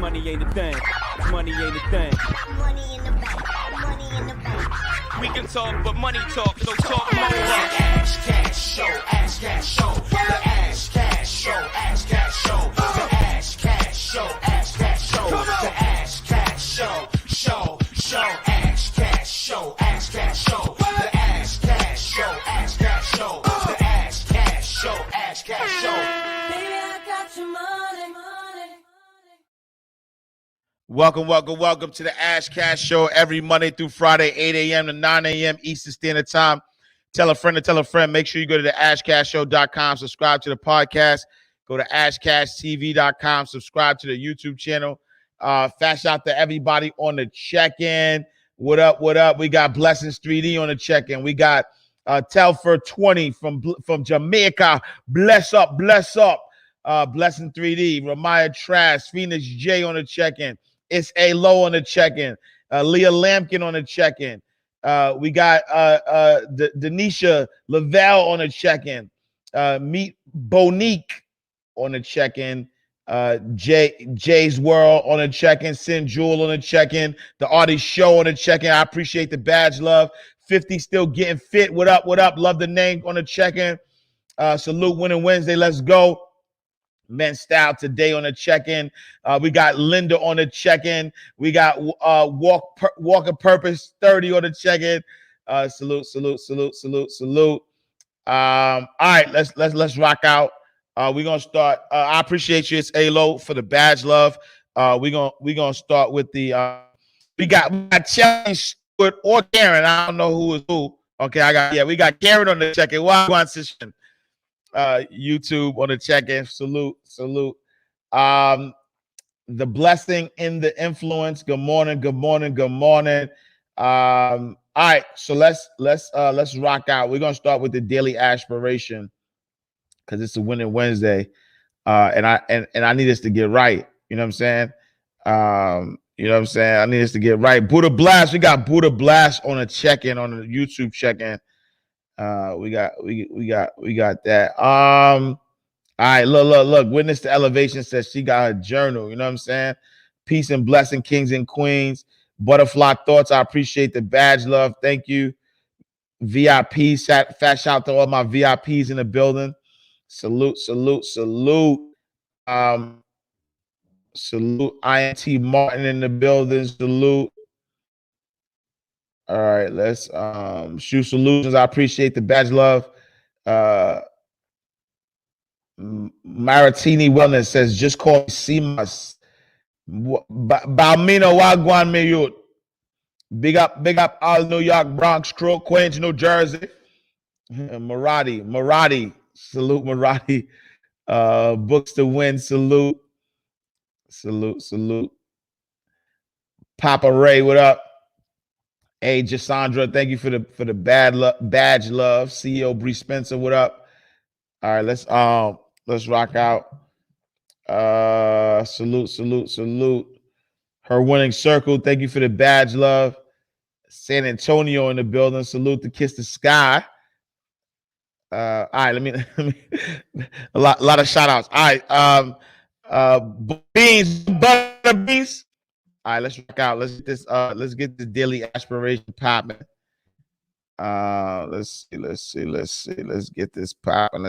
Money ain't a thing. Money ain't a thing. Money in the bank. Money in the bank. We can talk, but money talk, so talk more. Ash cash show, ash cash show, the ash cash show, ash cash show, the ash cash show, ash cash show, the ash cash show, ash cash show, ash cash show, the ash cash show, ash cash show, the ash cash show, ash cash show. Baby, I got your money. Welcome to the Ash Cash Show every Monday through Friday, 8 a.m. to 9 a.m. Eastern Standard Time. Tell a friend to tell a friend. Make sure you go to the ashcashshow.com, subscribe to the podcast. Go to ashcashtv.com, subscribe to the YouTube channel. Fast out to everybody on the check-in. What up? We got Blessings 3D on the check-in. We got Telfer 20 from Jamaica. Bless up. Blessing 3D. Ramaya Trash, Phoenix J on the check-in. It's A Low on the check-in. Leah Lampkin on the check-in. We got Denisha Lavelle on the check-in. Meet Bonique on the check-in. Jay's World on the check-in. Sin Jewel on the check-in. The Artie Show on the check-in. I appreciate the badge love. 50 still getting fit. What up? Love the name on the check-in. Salute Winning Wednesday. Let's go. Men's Style today on the check-in. We got Linda on the check-in. We got Walker Purpose 30 on the check-in. Salute. All right, let's rock out. We're gonna start. I appreciate you. It's A-Lo for the badge love. We're gonna start with the we got Chelsea Stewart or Karen. I don't know who is who. Okay, we got Karen on the check-in. Wagwan session. YouTube on the check-in. Salute. The blessing in the influence. Good morning. All right, so let's rock out. We're gonna start with the daily aspiration because it's a Winning Wednesday. And I need us to get right. You know what I'm saying? I need us to get right. Buddha Blast. We got Buddha Blast on a check-in, on the YouTube check-in. We got that. All right, look. Witness to Elevation says she got her journal. You know what I'm saying? Peace and blessing, kings and queens. Butterfly Thoughts. I appreciate the badge love. Thank you. VIP. Fat shout out to all my VIPs in the building. Salute. Salute INT Martin in the building. Salute. All right, let's Shoe Solutions. I appreciate the badge love. Maritini Wellness says just call me Simas. Balmino Wagwan Mayut. Big up all New York, Bronx, Queens, New Jersey. Marati. Salute Marati. Books to Win. Salute. Papa Ray, what up? Hey, Jasandra, thank you for the badge love. CEO Bree Spencer, what up? All right, let's rock out. Salute. Her Winning Circle, thank you for the badge love. San Antonio in the building. Salute to Kiss the Sky. All right, let me a lot of shout outs. All right, butter beans. All right, let's rock out. Let's get this daily aspiration popping. Let's see. Let's get this popping.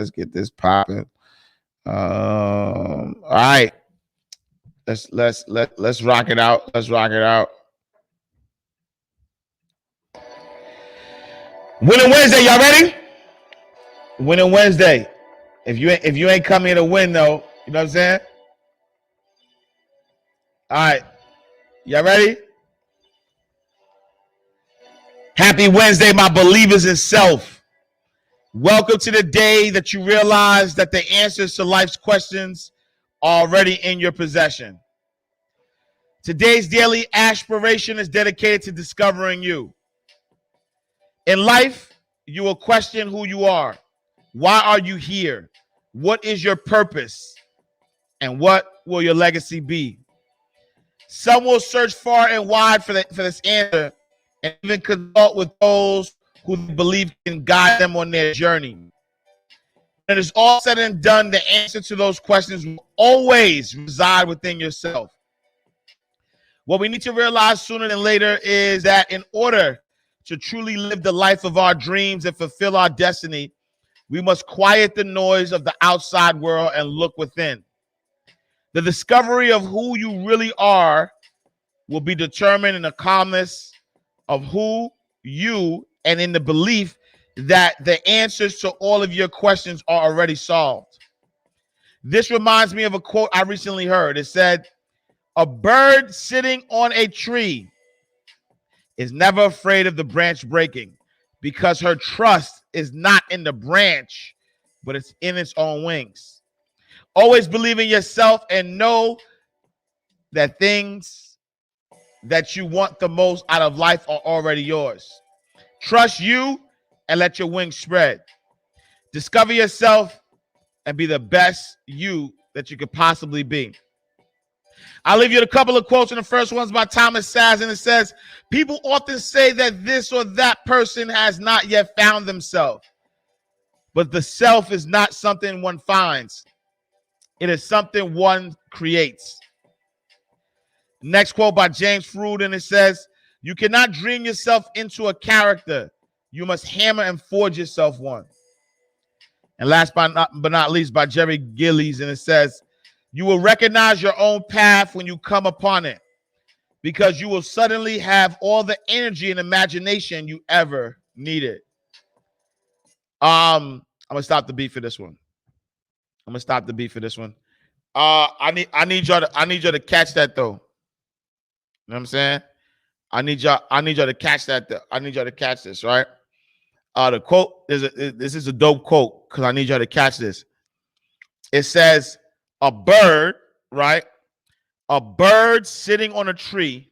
All right. Let's rock it out. Winning Wednesday, y'all ready? Winning Wednesday. If you ain't come here to win though, you know what I'm saying? All right. Y'all ready? Happy Wednesday, my believers in self. Welcome to the day that you realize that the answers to life's questions are already in your possession. Today's daily aspiration is dedicated to discovering you. In life, you will question who you are. Why are you here? What is your purpose? And what will your legacy be? Some will search far and wide for this answer and even consult with those who they believe can guide them on their journey. When it is all said and done, the answer to those questions will always reside within yourself. What we need to realize sooner than later is that in order to truly live the life of our dreams and fulfill our destiny, we must quiet the noise of the outside world and look within. The discovery of who you really are will be determined in the calmness of who you and in the belief that the answers to all of your questions are already solved. This reminds me of a quote I recently heard. It said, "A bird sitting on a tree is never afraid of the branch breaking because her trust is not in the branch, but it's in its own wings." Always believe in yourself and know that things that you want the most out of life are already yours. Trust you and let your wings spread. Discover yourself and be the best you that you could possibly be. I'll leave you with a couple of quotes, and the first one's by Thomas Saz, and it says, "People often say that this or that person has not yet found themselves, but the self is not something one finds. It is something one creates." Next quote by James Frood, and it says, "You cannot dream yourself into a character. You must hammer and forge yourself one." And last but not least, by Jerry Gillies, and it says, "You will recognize your own path when you come upon it, because you will suddenly have all the energy and imagination you ever needed." I'm gonna stop the beat for this one. I need y'all to catch that though. You know what I'm saying? I need y'all to catch that. I need y'all to catch this, right? The quote this is a dope quote because I need y'all to catch this. It says, "A bird, right? A bird sitting on a tree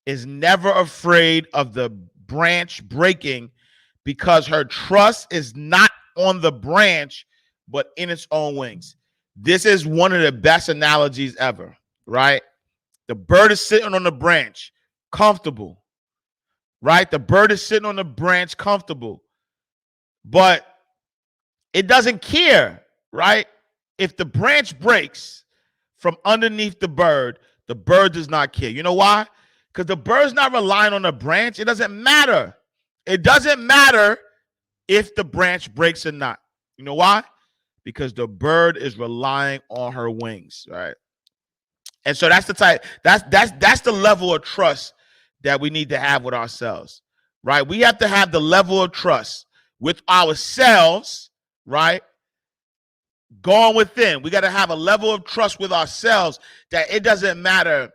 is never afraid of the branch breaking because her trust is not on the branch, but in its own wings." This is one of the best analogies ever, right? The bird is sitting on the branch, comfortable, right? The bird is sitting on the branch, comfortable, but it doesn't care, right? If the branch breaks from underneath the bird does not care. You know why? Because the bird's not relying on the branch. It doesn't matter. It doesn't matter if the branch breaks or not. You know why? Because the bird is relying on her wings, right? And so that's the type, that's the level of trust that we need to have with ourselves, right? We have to have the level of trust with ourselves, right? Going within. We got to have a level of trust with ourselves that it doesn't matter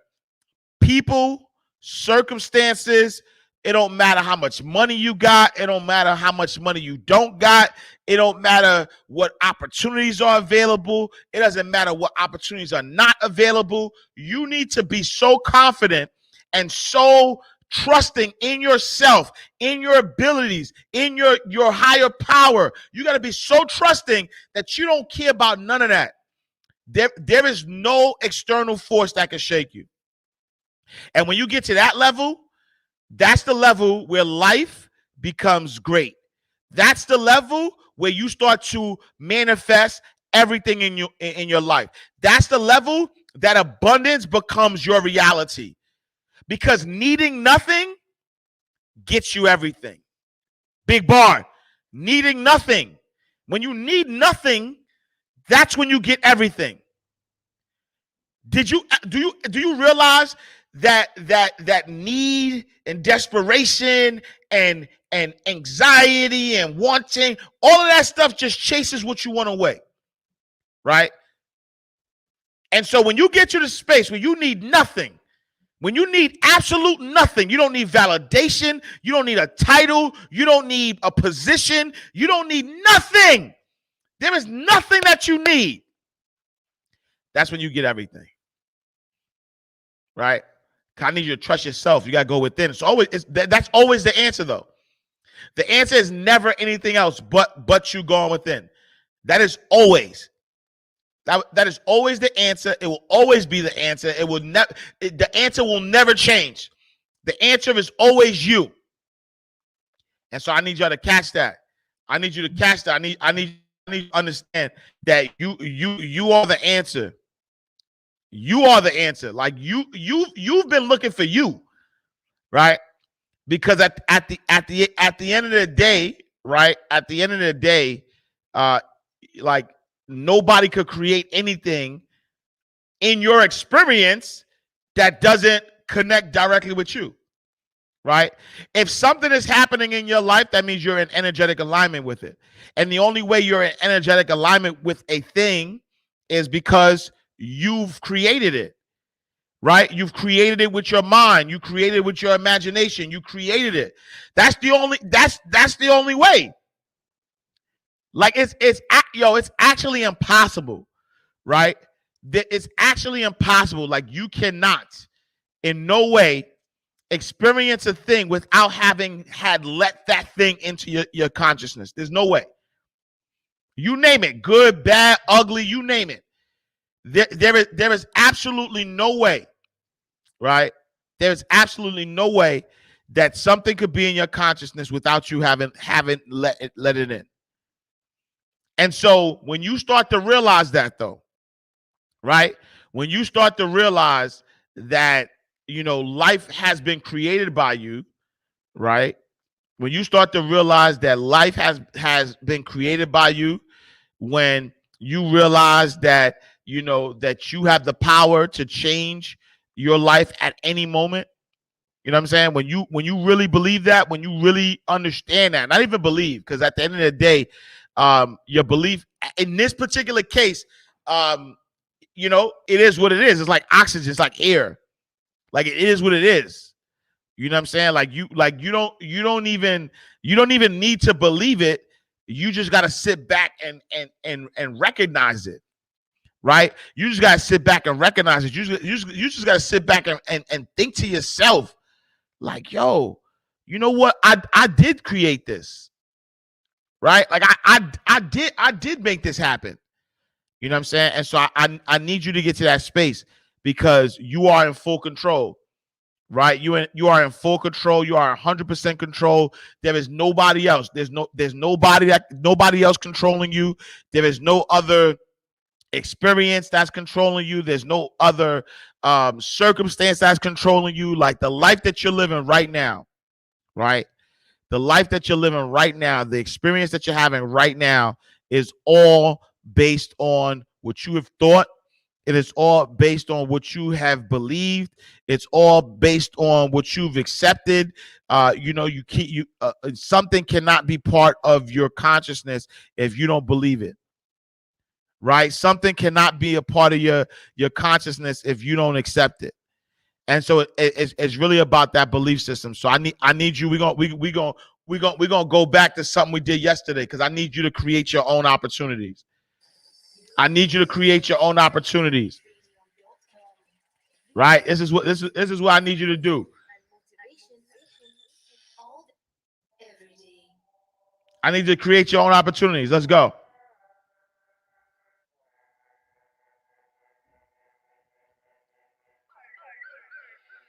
people, circumstances. It don't matter how much money you got. It don't matter how much money you don't got. It don't matter what opportunities are available. It doesn't matter what opportunities are not available. You need to be so confident and so trusting in yourself, in your abilities, in your higher power. You got to be so trusting that you don't care about none of that. There is no external force that can shake you. And when you get to that level, that's the level where life becomes great. That's the level where you start to manifest everything in your life. That's the level that abundance becomes your reality. Because needing nothing gets you everything. Big bar. Needing nothing. When you need nothing, that's when you get everything. Do you realize that need and desperation and anxiety and wanting, all of that stuff just chases what you want away, right? And so when you get to the space where you need nothing, when you need absolute nothing, you don't need validation, you don't need a title, you don't need a position, you don't need nothing. There is nothing that you need. That's when you get everything, right? I need you to trust yourself. You got to go within. That's always the answer, though. The answer is never anything else but you going within. That is always. That is always the answer. It will always be the answer. It will never. The answer will never change. The answer is always you. And so I need y'all to catch that. I need you to catch that. I need you to understand that you are the answer. You are the answer. Like you've been looking for you, right? Because at the end of the day, right? At the end of the day, uh, like nobody could create anything in your experience that doesn't connect directly with you, right? If something is happening in your life, that means you're in energetic alignment with it. And the only way you're in energetic alignment with a thing is because you've created it, right? You've created it with your mind, you created it with your imagination, you created it. That's the only way. Like it's actually impossible, right? It's actually impossible. Like you cannot in no way experience a thing without having had let that thing into your consciousness. There's no way. You name it, good, bad, ugly, you name it. There is absolutely no way, right? There's absolutely no way that something could be in your consciousness without you having let it in. And so when you start to realize that, though, right? When you start to realize that life has been created by you, right? When you start to realize that life has been created by you, when you realize that that you have the power to change your life at any moment, you know what I'm saying? When you really believe that, when you really understand that, not even believe, because at the end of the day, your belief in this particular case, it is what it is. It's like oxygen, it's like air. Like it is what it is. You know what I'm saying? Like you don't even need to believe it. You just got to sit back and recognize it, right? You just got to sit back and recognize it. You just got to sit back and think to yourself, like, yo, you know what? I did create this, right? Like I did make this happen. You know what I'm saying? And so I need you to get to that space because you are in full control. Right, you are in full control. You are 100% control. There is nobody else. There's nobody else controlling you. There is no other experience that's controlling you. There's no other circumstance that's controlling you. Like the life that you're living right now, right? The life that you're living right now, the experience that you're having right now is all based on what you have thought. It is all based on what you have believed. It's all based on what you've accepted. Something cannot be part of your consciousness if you don't believe it. Right? Something cannot be a part of your consciousness if you don't accept it. And so it's really about that belief system. So I need you. We're gonna go back to something we did yesterday because I need you to create your own opportunities. I need you to create your own opportunities. Right? This is what I need you to do. I need you to create your own opportunities. Let's go.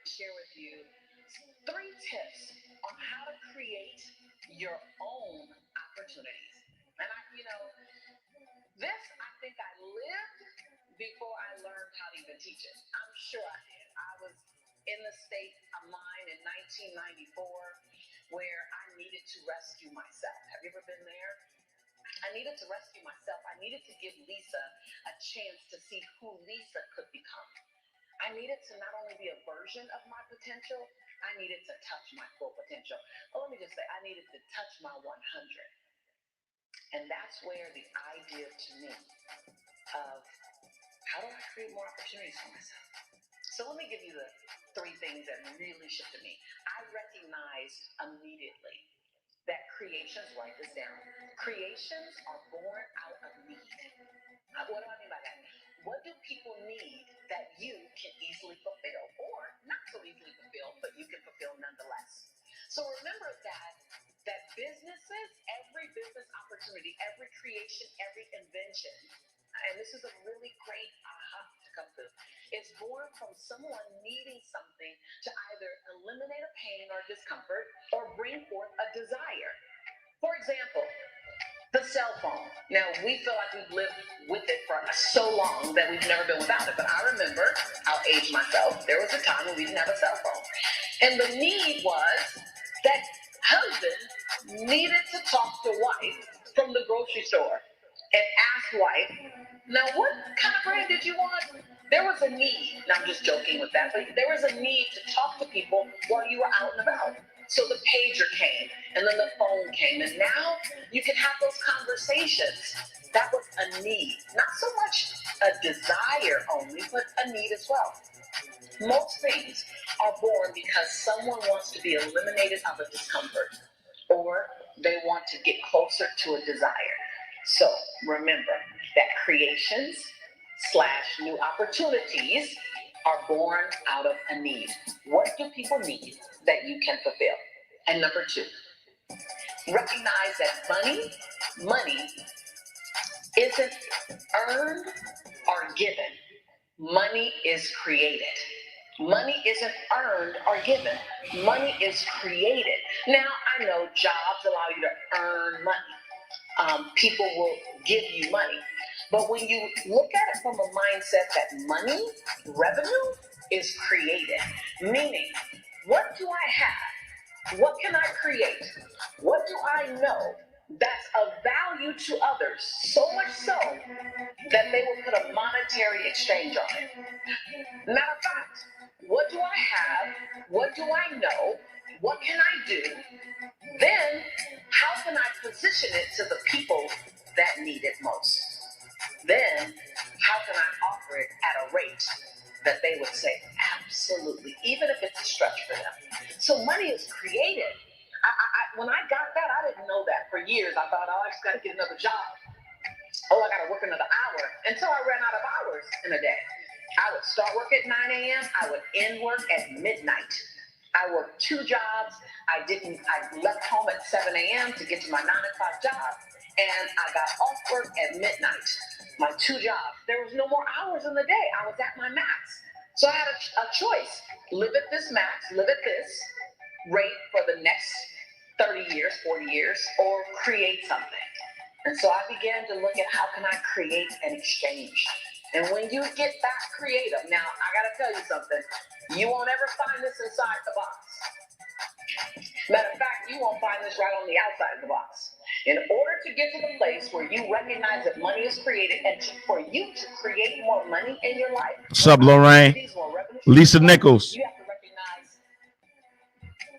Share with you 3 tips on how to create your own opportunities. And this I think I lived before I learned how to even teach it. I'm sure I did. I was in the state of mind in 1994 where I needed to rescue myself. Have you ever been there? I needed to rescue myself. I needed to give Lisa a chance to see who Lisa could become. I needed to not only be a version of my potential, I needed to touch my full potential. Well, let me just say, I needed to touch my 100. And that's where the idea to me of how do I create more opportunities for myself? So let me give you the 3 things that really shifted me. I recognized immediately that creations, write this down, creations are born out of need. What do I mean by that? What do people need that you can easily fulfill, or not so easily fulfill, but you can fulfill nonetheless? So remember that businesses, every business opportunity, every creation, every invention, and this is a really great aha to come through, is born from someone needing something to either eliminate a pain or discomfort or bring forth a desire. For example, the cell phone. Now, we feel like we've lived with it for so long that we've never been without it. But I remember age myself, there was a time when we didn't have a cell phone. And the need was that husband needed to talk to wife from the grocery store and ask wife, now what kind of bread did you want? There was a need, and I'm just joking with that, but there was a need to talk to people while you were out and about. So the pager came, and then the phone came, and now you can have those conversations. That was a need, not so much a desire only, but a need as well. Most things are born because someone wants to be eliminated of a discomfort, or they want to get closer to a desire. So remember that creations / new opportunities are born out of a need. What do people need that you can fulfill? And number 2, recognize that money isn't earned or given. Money is created. Money isn't earned or given. Money is created. Now, I know jobs allow you to earn money. People will give you money. But when you look at it from a mindset that money, revenue, is created, meaning, what do I have? What can I create? What do I know that's of value to others, so much so that they will put a monetary exchange on it? Matter of fact, what do I have? What do I know? What can I do? Then, how can I position it to the people that need it most? Then, how can I offer it at a rate that they would say, absolutely, even if it's a stretch for them? So money is created. When I got that, I didn't know that for years. I thought, oh, I just got to get another job. Oh, I got to work another hour, until I ran out of hours in a day. I would start work at 9 a.m. I would end work at midnight. I worked 2 jobs. I left home at 7 a.m. to get to my 9 o'clock job, and I got off work at midnight. My 2 jobs. There was no more hours in the day. I was at my max. So I had a choice: live at this max, live at this rate for the next 30 years, 40 years, or create something. And so I began to look at how can I create an exchange. And when you get that creative, now I gotta tell you something, you won't ever find this inside the box. Matter of fact, you won't find this right on the outside of the box. In order to get to the place where you recognize that money is created, and for you to create more money in your life, what's up, Lorraine? Lisa Nichols. you have to recognize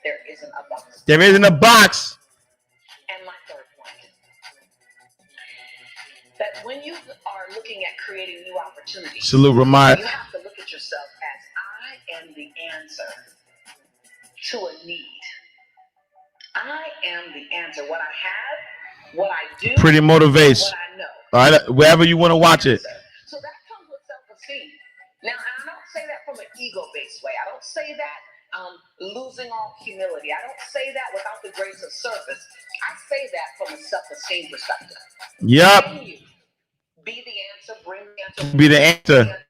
there isn't a box. There isn't a box. And my third point, that when you are looking at creating new opportunities, Salute, Ramad. you have to look at yourself as I am the answer to a need. I am the answer. What I have, what I do, Pretty motivates. what I know. All right, wherever you want to watch it. So that comes with self-esteem. Now, and I don't say that from an ego-based way. I don't say that losing all humility. I don't say that without the grace of service. I say that from a self-esteem perspective. Yep. Can you be the answer, bring the answer, Be the answer.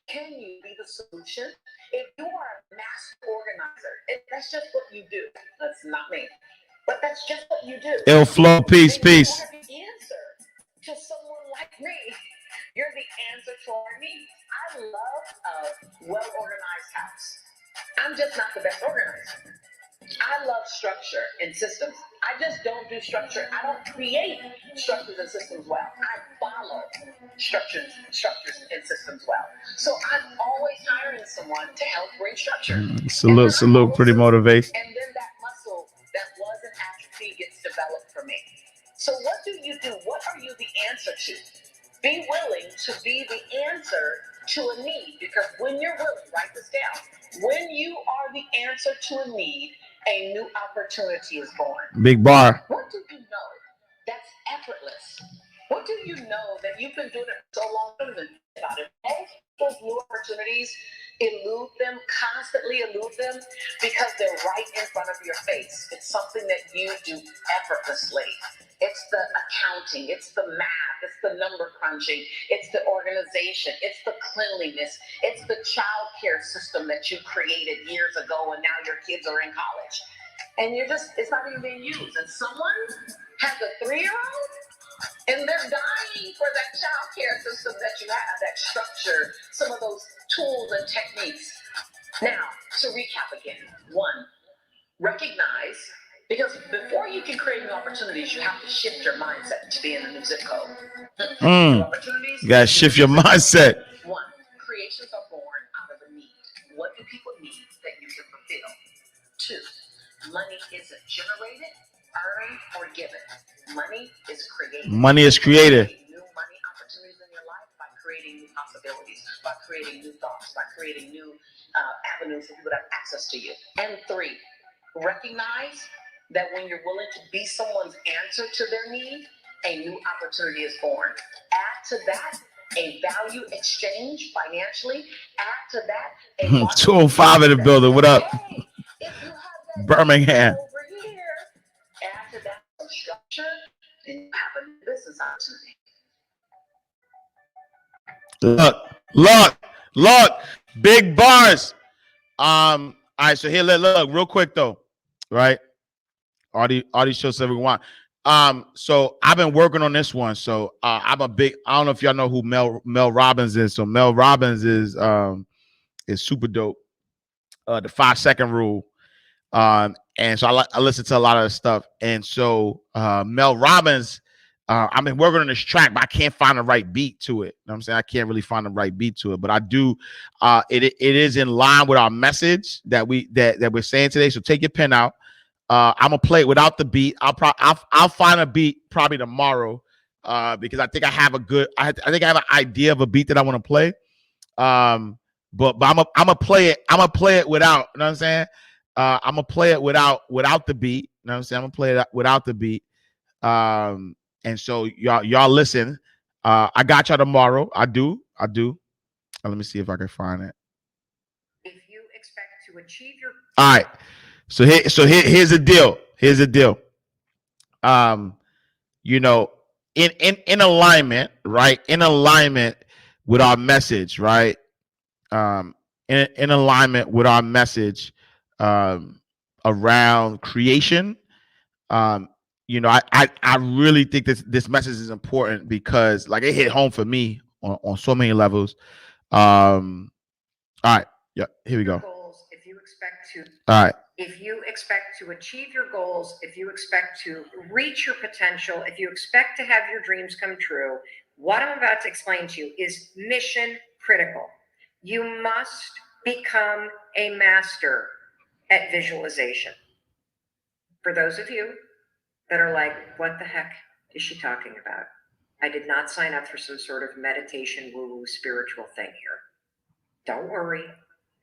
Can you be the solution? If you are a master organizer, that's just what you do. That's not me, but that's just what you do. It'll flow. Peace, peace. You are the answer to someone like me. You're the answer to our needs. I love a well-organized house. I'm just not the best organizer. I love structure and systems. I just don't do structure. I don't create structures and systems well. I follow structures and systems well. So I'm always hiring someone to help bring structure. Salute. Pretty motivating. And then that muscle that was an atrophy gets developed for me. So what do? What are you the answer to? Be willing to be the answer to a need, because when you're willing, write this down. When you are the answer to a need, a new opportunity is born. Big bar. What do you know that's effortless? What do you know that you've been doing it so long, don't even think about it? Most those new opportunities constantly elude them, because they're right in front of your face. It's something that you do effortlessly. It's the accounting, it's the math, it's the number crunching, it's the organization, it's the cleanliness, it's the child care system that you created years ago, and now your kids are in college. And it's not even being used. And someone has a 3-year-old And they're dying for that child care system that you have, that structure, some of those tools and techniques. Now, to recap again. One, recognize, because before you can create new opportunities, you have to shift your mindset to be in a new zip code. New opportunities. You gotta shift your mindset. One, creations are born out of a need. What do people need that you can fulfill? Two, money isn't generated, earned, or given. Money is created. Money is created. New money opportunities in your life by creating new possibilities, by creating new thoughts, by creating new avenues for people to have access to you. And three, recognize that when you're willing to be someone's answer to their need, a new opportunity is born. Add to that a value exchange financially. Add to that a 205 in the building. What up? Hey, if you have that Birmingham. over here, add to that some structure, and you have a new business opportunity. Look, big bars. All right, so here, look, real quick though, right? All these shows that we want. So I've been working on this one. So I'm a big. I don't know if y'all know who Mel Robbins is. So Mel Robbins is super dope. The 5-second rule. And so I listen to a lot of the stuff. And so Mel Robbins, I've been working on this track, but I can't find the right beat to it. You know what I'm saying? I can't really find the right beat to it, but I do. It is in line with our message that we're saying today. So take your pen out. I'm gonna play it without the beat. I'll find a beat probably tomorrow because I think I have I think I have an idea of a beat that I want to play. But I'm gonna play it. I'm gonna play it without. You know what I'm saying? I'm gonna play it without the beat. You know what I'm saying? I'm gonna play it without the beat. And so y'all listen. I got y'all tomorrow. I do. Let me see if I can find it. If you expect to achieve your all right. So here's the deal. Here's the deal. You know, in alignment, right? In alignment with our message, right? In alignment with our message around creation. You know, I really think this message is important because like it hit home for me on so many levels. All right. Yeah, here we go. Goals, if you expect to all right. If you expect to achieve your goals, if you expect to reach your potential, if you expect to have your dreams come true, what I'm about to explain to you is mission critical. You must become a master at visualization. For those of you that are like, what the heck is she talking about? I did not sign up for some sort of meditation, woo-woo spiritual thing here. Don't worry.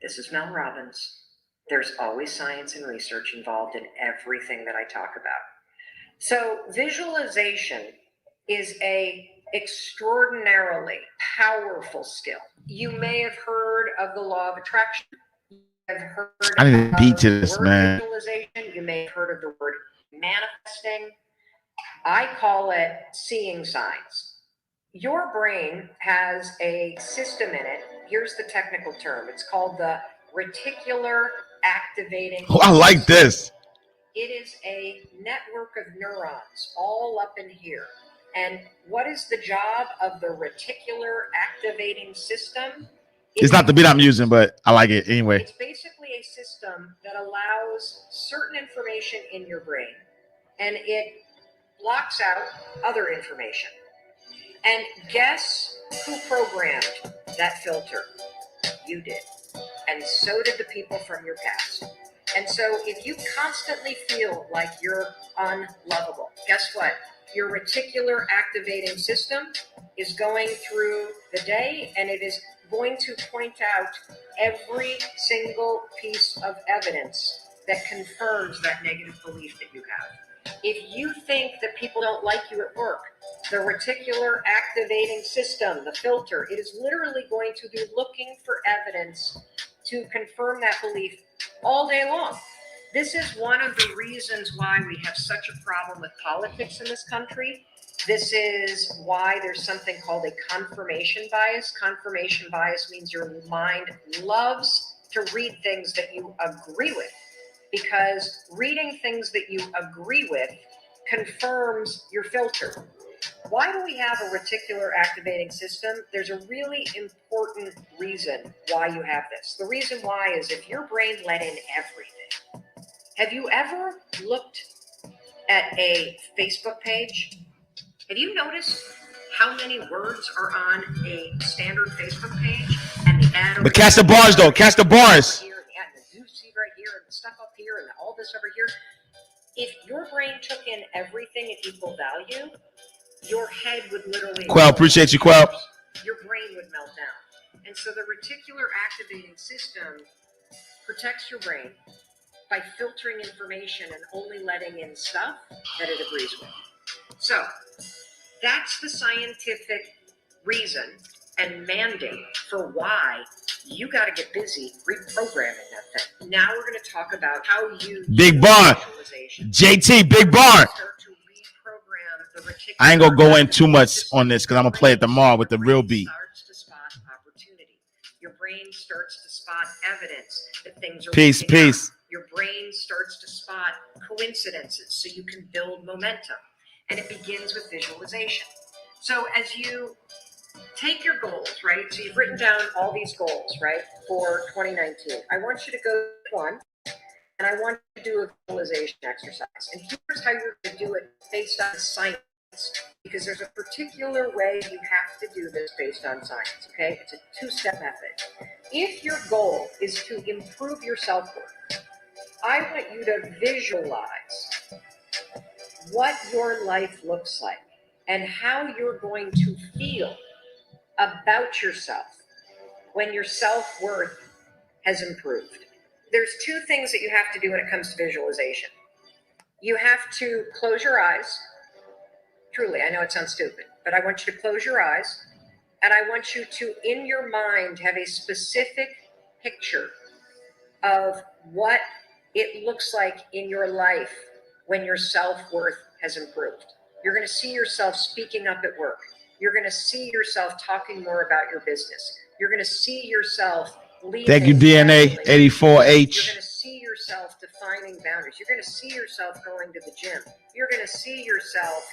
This is Mel Robbins. There's always science and research involved in everything that I talk about. So visualization is a extraordinarily powerful skill. You may have heard of the law of attraction. You have heard I need to beat to this, man. Visualization. You may have heard of the word manifesting. I call it seeing signs. Your brain has a system in it. Here's the technical term. It's called the reticular activating. Oh, I like this. It is a network of neurons all up in here. And what is the job of the reticular activating system? It's not the beat I'm using, but I like it anyway. It's basically a system that allows certain information in your brain and it blocks out other information. And guess who programmed that filter? You did. And so did the people from your past. And so if you constantly feel like you're unlovable, guess what? Your reticular activating system is going through the day and it is going to point out every single piece of evidence that confirms that negative belief that you have. If you think that people don't like you at work, the reticular activating system, the filter, it is literally going to be looking for evidence to confirm that belief all day long. This is one of the reasons why we have such a problem with politics in this country. This is why there's something called a confirmation bias. Confirmation bias means your mind loves to read things that you agree with, because reading things that you agree with confirms your filter. Why do we have a reticular activating system? There's a really important reason why you have this. The reason why is if your brain let in everything. Have you ever looked at a Facebook page? Have you noticed how many words are on a standard Facebook page? And the ad. But catch the bars though. Catch the bars. Here, and the juicy right here, and the stuff up here, and all this over here. If your brain took in everything at equal value, your head would literally. Quell, appreciate you, Quell. Your brain would melt down. And so the reticular activating system protects your brain by filtering information and only letting in stuff that it agrees with. So that's the scientific reason and mandate for why you got to get busy reprogramming that thing. Now we're going to talk about how you Big barn. JT, big barn. I ain't gonna go in too much on this because I'm gonna play it tomorrow with the real beat. Your brain starts to spot evidence that things are peace. Your brain starts to spot coincidences so you can build momentum. And it begins with visualization. So as you take your goals, right? So you've written down all these goals, right, for 2019. I want you to go to one, and I want you to do a visualization exercise. And here's how you're going to do it based on science, because there's a particular way you have to do this based on science, okay? It's a two-step method. If your goal is to improve your self-worth, I want you to visualize what your life looks like and how you're going to feel about yourself when your self-worth has improved. There's two things that you have to do when it comes to visualization. You have to close your eyes. Truly, I know it sounds stupid, but I want you to close your eyes, and I want you to, in your mind, have a specific picture of what it looks like in your life when your self-worth has improved. You're going to see yourself speaking up at work. You're going to see yourself talking more about your business. You're going to see yourself leading. Thank you, DNA 84H. You're going to see yourself defining boundaries. You're going to see yourself going to the gym. You're going to see yourself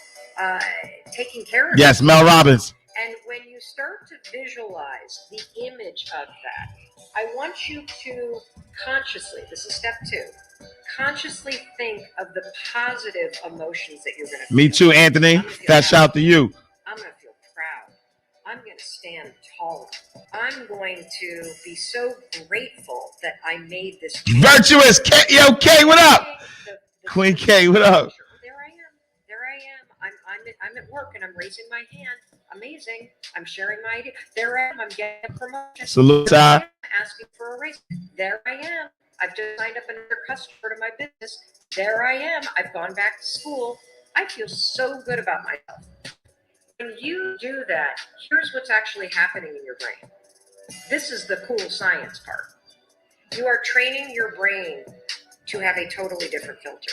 taking care of Yes, Mel Robbins. And when you start to visualize the image of that, I want you to consciously, this is step 2, consciously think of the positive emotions that you're going to feel. Me too, Anthony. Fat shout to you. I'm going to feel proud. I'm going to stand tall. I'm going to be so grateful that I made this choice. Virtuous. Yo, K, what up? Queen K, what up? There I am. I'm at work and I'm raising my hand. Amazing. I'm sharing my idea. There I am. I'm getting a promotion. Salute, There I am, asking for a raise. There I am. I've just signed up another customer to my business. There I am. I've gone back to school. I feel so good about myself. When you do that, here's what's actually happening in your brain. This is the cool science part. You are training your brain to have a totally different filter.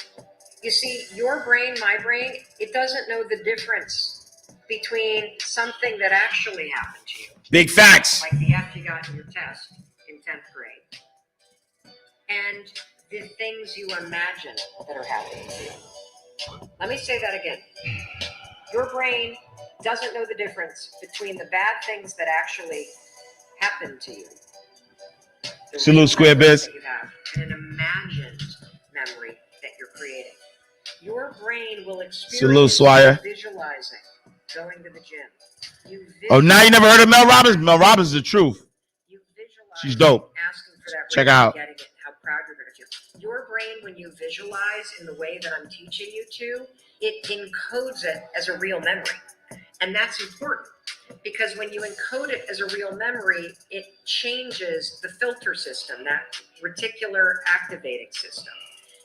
You see, your brain, my brain, it doesn't know the difference between something that actually happened to you. Big facts. Like the F you got in your test in 10th grade. And the things you imagine that are happening to you. Let me say that again. Your brain doesn't know the difference between the bad things that actually happen to you. Salute, Square Biz. You have, and an imagined memory that you're creating. Your brain will experience Salute, Swire. Visualizing going to the gym. Oh, now you never heard of Mel Robbins? Mel Robbins is the truth. You visualize She's dope. Asking for that Check raise, out. getting it, how proud you're going to feel. Your brain, when you visualize in the way that I'm teaching you to, it encodes it as a real memory. And that's important because when you encode it as a real memory, it changes the filter system, that reticular activating system.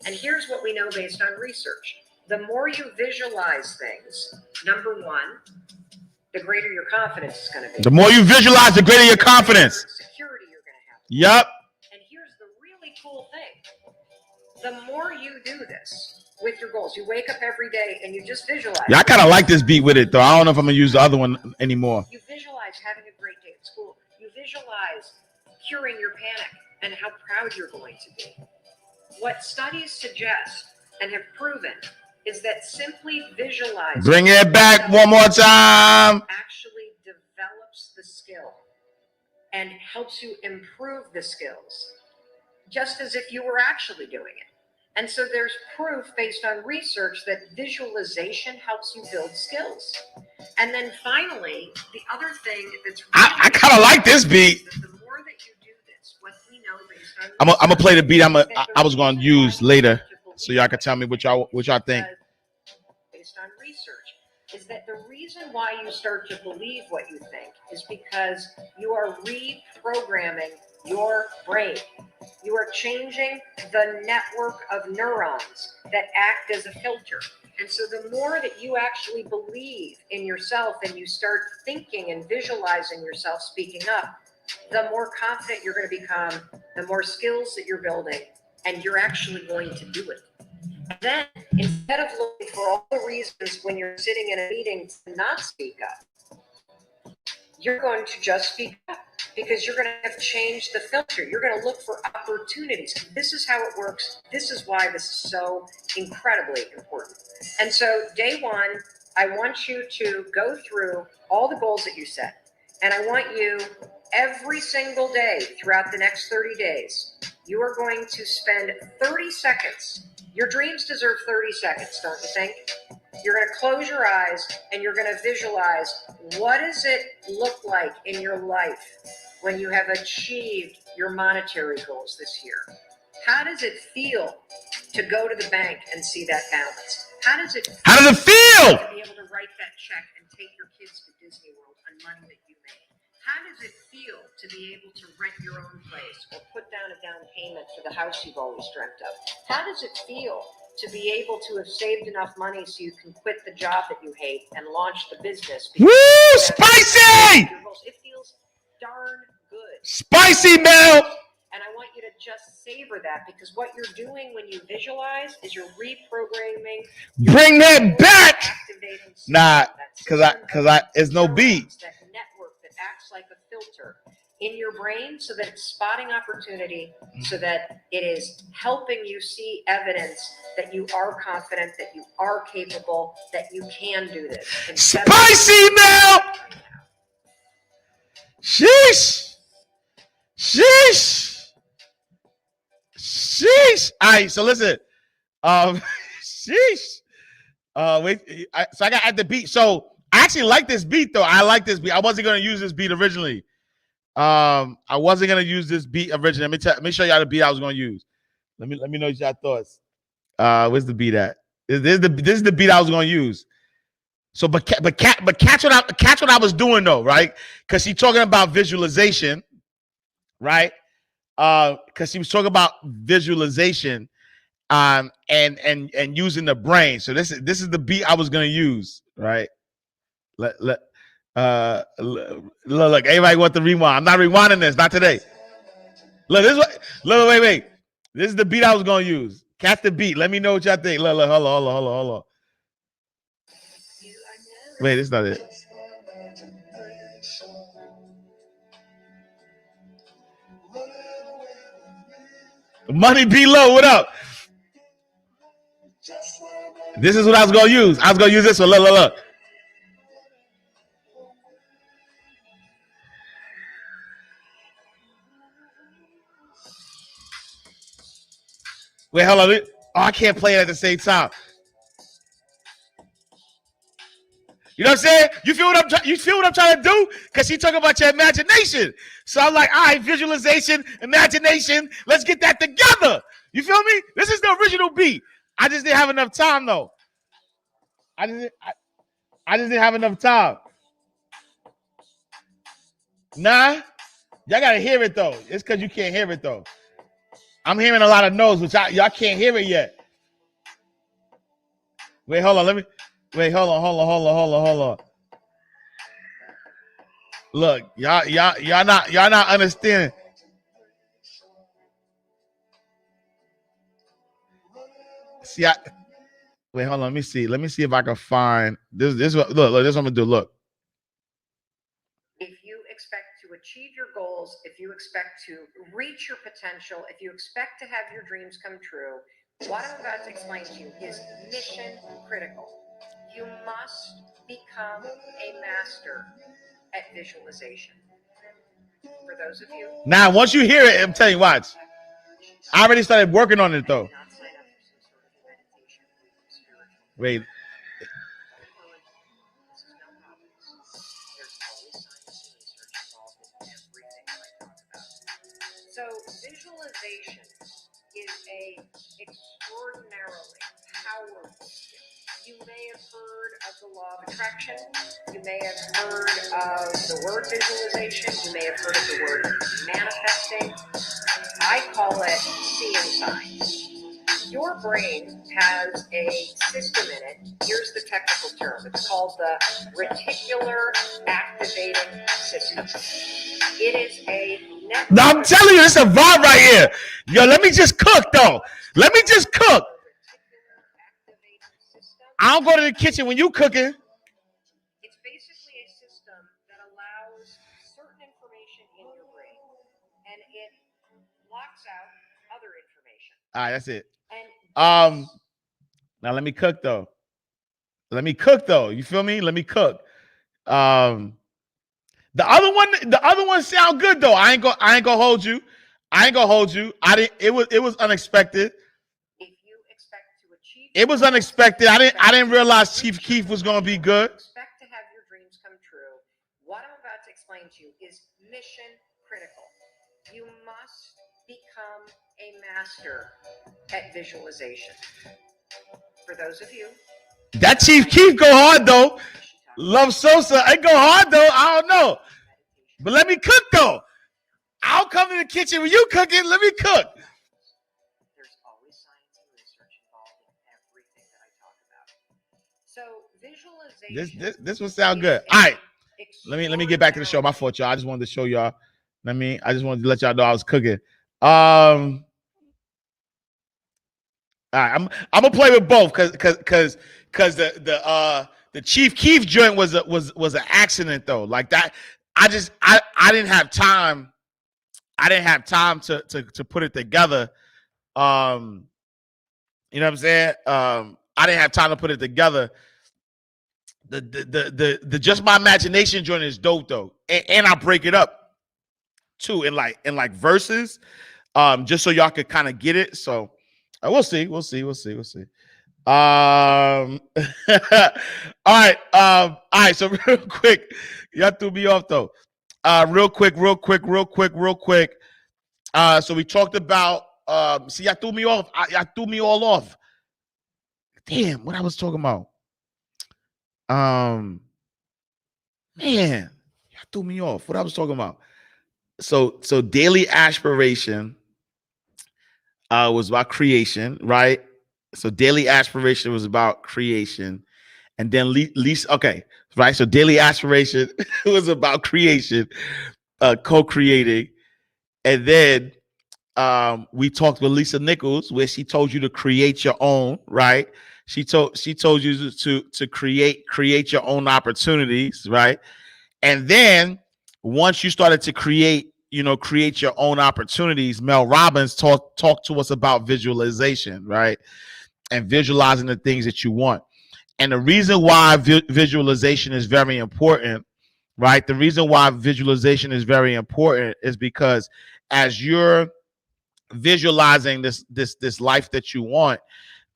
And here's what we know based on research. The more you visualize things, number one, the greater your confidence is going to be. The more you visualize, the greater your confidence. Security you're going to have. Yup. And here's the really cool thing. The more you do this with your goals, you wake up every day and you just visualize. Yeah, I kind of like this beat with it, though. I don't know if I'm going to use the other one anymore. You visualize having a great day at school. You visualize curing your panic and how proud you're going to be. What studies suggest and have proven is that simply visualizing. Bring it back one more time. Actually develops the skill and helps you improve the skills, just as if you were actually doing it. And so there's proof based on research that visualization helps you build skills. And then finally, the other thing that's really I kind of like this beat. the more that you do this, what we know based on I'm gonna play the beat. I was gonna research use later, so y'all can tell me what y'all think. based on research is that the reason why you start to believe what you think is because you are reprogramming your brain. You are changing the network of neurons that act as a filter. And so the more that you actually believe in yourself and you start thinking and visualizing yourself speaking up, the more confident you're going to become, the more skills that you're building, and you're actually going to do it. And then instead of looking for all the reasons when you're sitting in a meeting to not speak up, you're going to just speak up because you're going to have changed the filter. You're going to look for opportunities. This is how it works. This is why this is so incredibly important. And so day one, I want you to go through all the goals that you set. And I want you every single day throughout the next 30 days, you are going to spend 30 seconds. Your dreams deserve 30 seconds, don't you think? You're going to close your eyes and you're going to visualize what does it look like in your life when you have achieved your monetary goals this year? How does it feel to go to the bank and see that balance? How does it feel to be able to write that check and take your kids to Disney World on money that you made? How does it feel to be able to rent your own place or put down a down payment for the house you've always dreamt of? How does it feel to be able to have saved enough money so you can quit the job that you hate and launch the business? Woo! Spicy! It feels darn good. Spicy, Mel! And I want you to just savor that because what you're doing when you visualize is you're reprogramming. Bring that back! Nah, cause it's no beat. That network that acts like a filter in your brain so that it's spotting opportunity, so that it is helping you see evidence that you are confident, that you are capable, that you can do this. Spicy, Mel! Sheesh! Sheesh! Sheesh! All right, so listen. Sheesh. Wait. So I got at the beat. So I actually like this beat though. I like this beat. I wasn't gonna use this beat originally. I wasn't gonna use this beat originally. Let me show y'all the beat I was gonna use. Let me know y'all thoughts. Where's the beat at? This is the beat I was gonna use. So, but catch what I was doing though, right? Because she's talking about visualization, right? Because she was talking about visualization, and using the brain. So this is the beat I was gonna use, right? Look, everybody want the rewind. I'm not rewinding this, not today. Look, wait. This is the beat I was gonna use. Catch the beat. Let me know what y'all think. Look, hold on. Wait, this is not it. Money be low. What up? This is what I was gonna use. I was gonna use this one. Look. Wait, hold on. Oh, I can't play it at the same time. You know what I'm saying? You feel what I'm trying to do? Because she talking about your imagination. So I'm like, all right, visualization, imagination. Let's get that together. You feel me? This is the original beat. I just didn't have enough time though. I just didn't have enough time. Nah, y'all gotta hear it though. It's because you can't hear it though. I'm hearing a lot of no's, which y'all can't hear it yet. Wait, hold on. Hold on. Look, y'all not understanding. See, wait, hold on. Let me see. Let me see if I can find this. Look, this is what I'm gonna do. Look. If you expect to achieve your goals, if you expect to reach your potential, if you expect to have your dreams come true, What I'm about to explain to you is mission critical. You must become a master at visualization. For those of you Now, once you hear it, I'm telling you, watch. I already started working on it though. not sign up for some sort of meditation, spiritual. Wait. This is no hobbies. There's always science and research involved in everything that I talk about. So visualization is a extraordinarily powerful skill. You may have heard of the law of attraction. You may have heard of the word visualization. You may have heard of the word manifesting. I call it seeing signs. Your brain has a system in it. Here's the technical term. It's called the reticular activating system. It is a network. Now I'm telling you, it's a vibe right here. Yo, let me just cook though. Let me just cook. I don't go to the kitchen when you cooking. It's basically a system that allows certain information in your brain, and it blocks out other information. All right, that's it. And Now let me cook though. You feel me? Let me cook. The other one sound good though. I ain't gonna hold you. It was unexpected. if you expect to achieve, It was unexpected. I didn't realize Chief Keef was gonna be good. expect to have your dreams come true. What I'm about to explain to you is mission critical. You must become a master at visualization. For those of you, That Chief Keef go hard though. Love Sosa, it go hard though. I don't know. But let me cook though. I'll come in the kitchen when you cooking. Let me cook. there's always science and research involved in everything that I talk about. So visualization. This will sound good. All right. Let me get back to the show. My fault, y'all. I just wanted to show y'all. I just wanted to let y'all know I was cooking. All right, I'm gonna play with both because the Chief Keef joint was an accident though. Like that, I didn't have time. I didn't have time to put it together. You know what I'm saying? I didn't have time to put it together. The Just My Imagination joint is dope though, and I break it up too in like verses, just so y'all could kind of get it. So we'll see. All right. So real quick, y'all threw me off though. Real quick. So we talked about. See, y'all threw me off. Y'all threw me all off. Damn, what I was talking about. Man, y'all threw me off. What I was talking about. So daily aspiration was about creation, right? So daily aspiration was about creation, and then least okay, right? So daily aspiration was about creation, co-creating, and then we talked with Lisa Nichols, where she told you to create your own, right? She told you to create your own opportunities, right? And then once you started to create your own opportunities, Mel Robbins talked to us about visualization, right? And visualizing the things that you want. And the reason why visualization is very important, right? The reason why visualization is very important is because as you're visualizing this life that you want,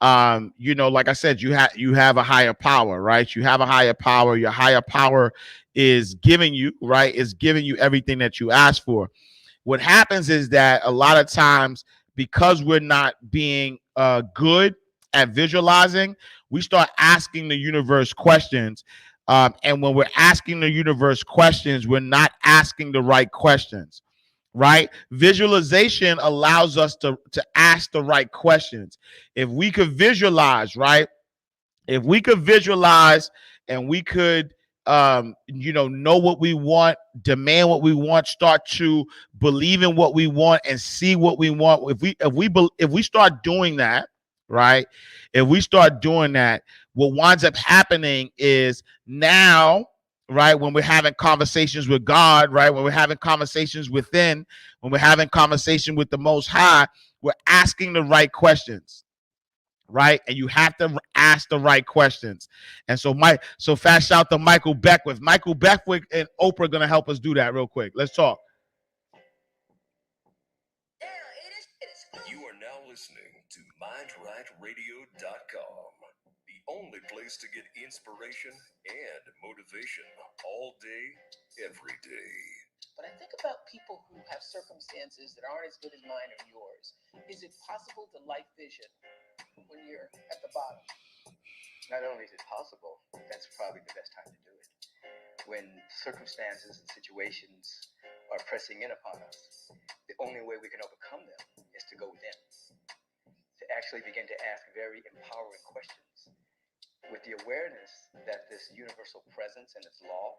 like I said, you have a higher power, right? You have a higher power. Your higher power is giving you, right? Is giving you everything that you ask for. What happens is that a lot of times, because we're not being good at visualizing, we start asking the universe questions. And when we're asking the universe questions, we're not asking the right questions. Right? Visualization allows us to ask the right questions. If we could visualize, right? If we could visualize and we could know what we want, demand what we want, start to believe in what we want and see what we want. If we start doing that, right? If we start doing that, what winds up happening is now, right, when we're having conversations with God, right, when we're having conversations within, when we're having conversation with the Most High, we're asking the right questions, right? And you have to ask the right questions. And so fast shout to Michael Beckwith. Michael Beckwith and Oprah are gonna help us do that real quick. Let's talk. You are now listening to MindRightRadio.com, the only place to get inspiration and motivation all day, every day. But I think about people who have circumstances that aren't as good as mine or yours. Is it possible to light vision when you're at the bottom? Not only is it possible, that's probably the best time to do it. When circumstances and situations are pressing in upon us, the only way we can overcome them is to go within, to actually begin to ask very empowering questions with the awareness that this universal presence and its law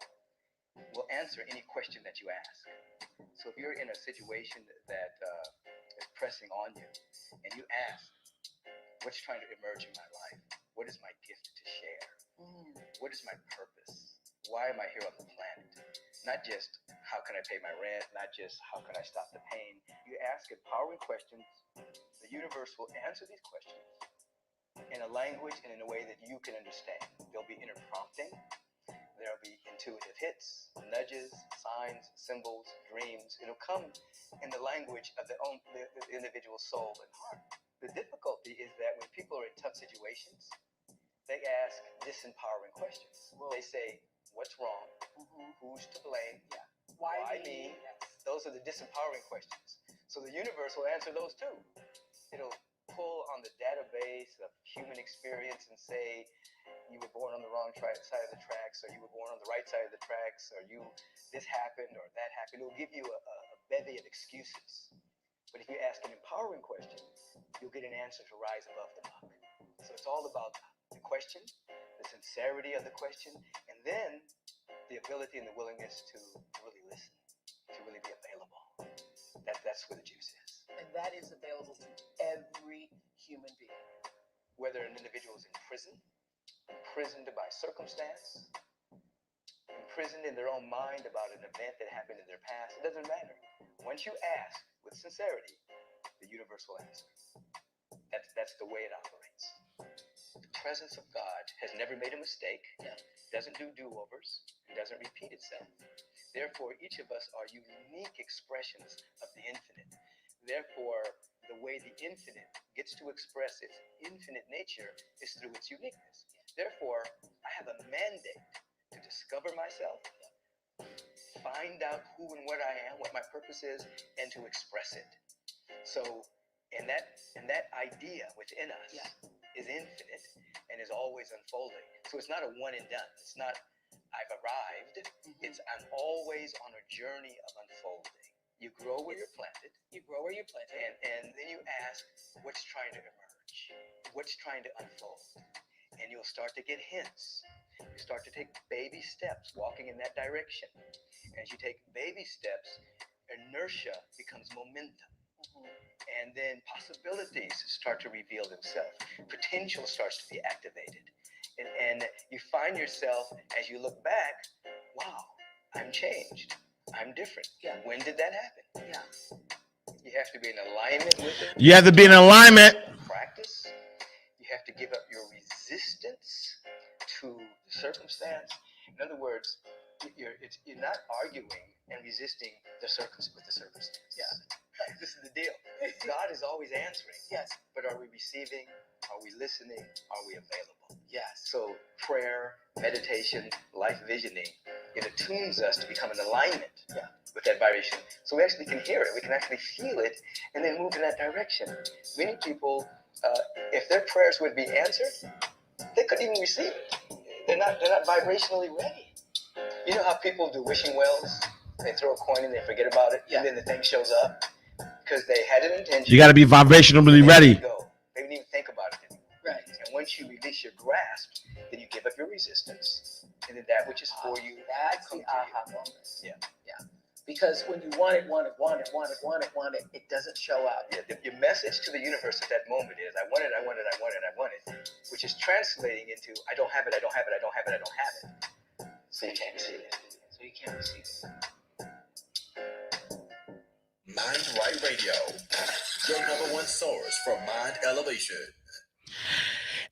will answer any question that you ask. So if you're in a situation that is pressing on you and you ask, what's trying to emerge in my life? What is my gift to share? What is my purpose? Why am I here on the planet? Not just how can I pay my rent, not just how can I stop the pain. You ask empowering questions, the universe will answer these questions in a language and in a way that you can understand. There'll be inner prompting. There'll be intuitive hits, nudges, signs, symbols, dreams. It'll come in the language of the individual soul and heart. The difficulty is that when people are in tough situations, they ask disempowering questions. They say, what's wrong? Who's to blame? Why me? Those are the disempowering questions. So the universe will answer those too. It'll pull on the database of human experience and say, you were born on the wrong side of the tracks, or you were born on the right side of the tracks, or this happened or that happened. It'll give you a bevy of excuses. But if you ask an empowering question, you'll get an answer to rise above the muck. So it's all about the question, the sincerity of the question, and then the ability and the willingness to really listen, to really be available. That's where the juice is. And that is available to every human being. Whether an individual is in prison, imprisoned by circumstance, imprisoned in their own mind about an event that happened in their past, it doesn't matter. Once you ask with sincerity, the universe will answer. That's the way it operates. The presence of God has never made a mistake, doesn't do do-overs, and doesn't repeat itself. Therefore, each of us are unique expressions of the infinite. Therefore, the way the infinite gets to express its infinite nature is through its uniqueness. Therefore, I have a mandate to discover myself, find out who and what I am, what my purpose is, and to express it. So, and that idea within us is infinite and is always unfolding. So it's not a one and done. It's not I've arrived. It's I'm always on a journey of unfolding. You grow where you're planted. And then you ask, what's trying to emerge? What's trying to unfold? And you'll start to get hints. You start to take baby steps, walking in that direction. As you take baby steps, inertia becomes momentum. And then possibilities start to reveal themselves. Potential starts to be activated. And you find yourself, as you look back, wow, I'm changed. I'm different. When did that happen? You have to be in alignment with it. You have to be in alignment. Practice. You have to give up your resistance to the circumstance. In other words, you're not arguing and resisting with the circumstance. This is the deal. God is always answering. But are we receiving? Are we listening? Are we available? So prayer, meditation, life visioning, it attunes us to become in alignment with that vibration. So we actually can hear it. We can actually feel it and then move in that direction. Many people, if their prayers would be answered, they couldn't even receive it. They're not vibrationally ready. You know how people do wishing wells? They throw a coin and they forget about it, and then the thing shows up because they had an intention. You got to be vibrationally ready. They didn't even think about it anymore. And once you release your grasp, then you give up your resistance, and then that which is for you. That's the aha moment. Because when you want it, it doesn't show up. Your message to the universe at that moment is, I want it, which is translating into, I don't have it. So you can't receive it. Mind Right Radio, your number one source for mind elevation.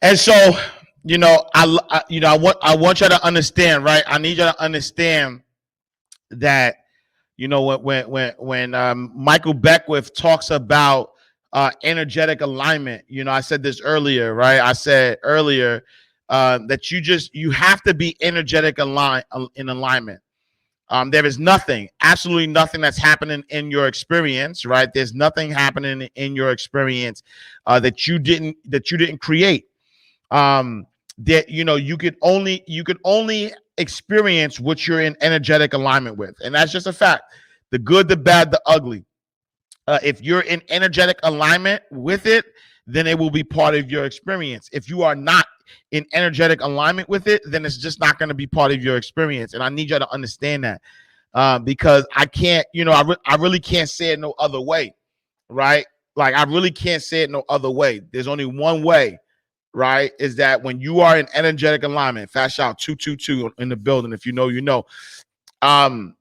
And so, I want you to understand, right? I need you to understand that, when Michael Beckwith talks about energetic alignment, I said this earlier, right? I said earlier that you have to be energetic in alignment. There is nothing, absolutely nothing that's happening in your experience, right? There's nothing happening in your experience that you didn't create. That you could only experience what you're in energetic alignment with, and that's just a fact. The good, the bad, the ugly. If you're in energetic alignment with it, then it will be part of your experience. If you are not in energetic alignment with it, then it's just not going to be part of your experience. And I need you to understand that, because I can't, I really can't say it no other way, right? Like, I really can't say it no other way. There's only one way, right? Is that when you are in energetic alignment. Fast shout 222 in the building. If you know, you know. Um,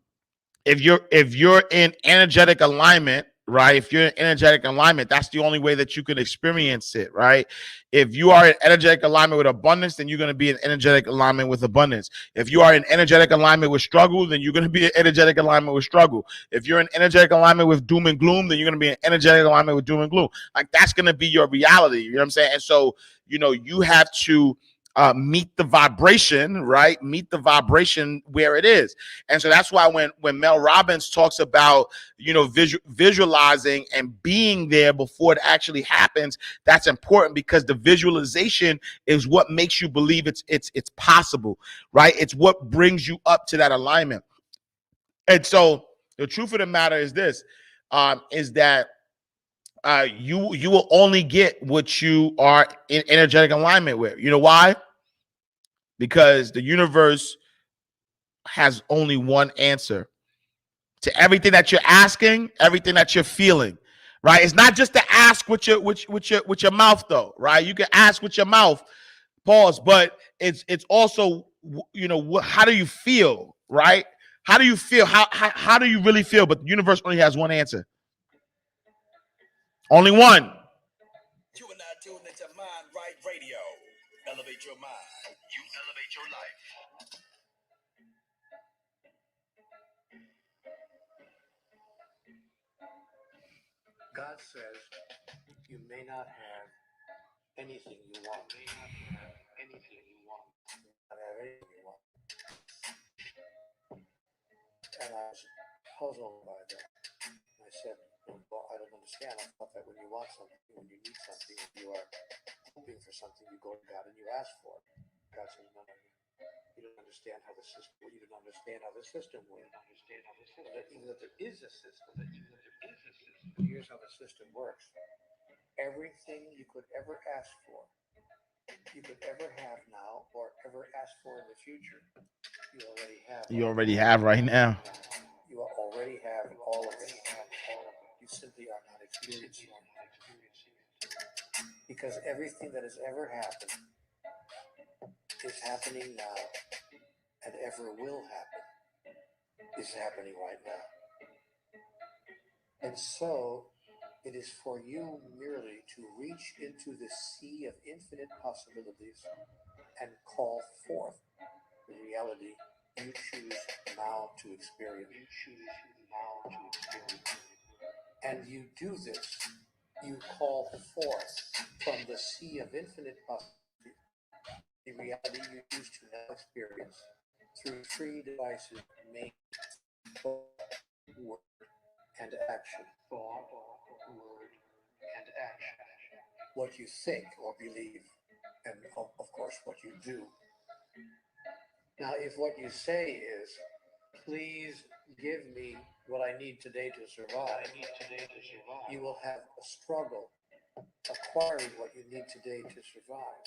if you're in energetic alignment, right? If you're in energetic alignment, that's the only way that you can experience it, right? If you are in energetic alignment with abundance, then you're going to be in energetic alignment with abundance. If you are in energetic alignment with struggle, then you're going to be in energetic alignment with struggle. If you're in energetic alignment with doom and gloom, then you're going to be in energetic alignment with doom and gloom. Like, that's going to be your reality. You know what I'm saying? And so, you have to meet the vibration, right? Meet the vibration where it is. And so that's why when Mel Robbins talks about, visualizing and being there before it actually happens, that's important, because the visualization is what makes you believe it's possible, right? It's what brings you up to that alignment. And so the truth of the matter is this, is that you will only get what you are in energetic alignment with. You know why? Because the universe has only one answer to everything that you're asking, everything that you're feeling, right? It's not just to ask with your mouth, though, right? You can ask with your mouth, pause, but it's also, how do you feel, right? How do you feel? How do you really feel? But the universe only has one answer, only one. You are not tuned into Mind Right Radio. Elevate your mind. You elevate your life. God says you may not have anything you want. You may not have anything you want. Not have anything you want. And I was puzzled by that. I said, well, I don't understand. I thought that when you want something, when you need something, when you are hoping for something, you go to God and you ask for it. God says, no, you don't understand how the system. You don't understand how the system works. Even that there is a system. But here's how the system works. Everything you could ever ask for, you could ever have now, or ever ask for in the future, you already have. You already have right now. You already have all of it. You simply are not experiencing it. Because everything that has ever happened is happening now, and ever will happen is happening right now. And so it is for you merely to reach into the sea of infinite possibilities and call forth the reality you choose now to experience. And you do this, you call forth from the sea of infinite possibilities the reality you choose to now experience through three devices made thought, word, and action. Thought, word, and action. What you think or believe, and of course what you do. Now, if what you say is, please give me what I need today to survive, you will have a struggle acquiring what you need today to survive.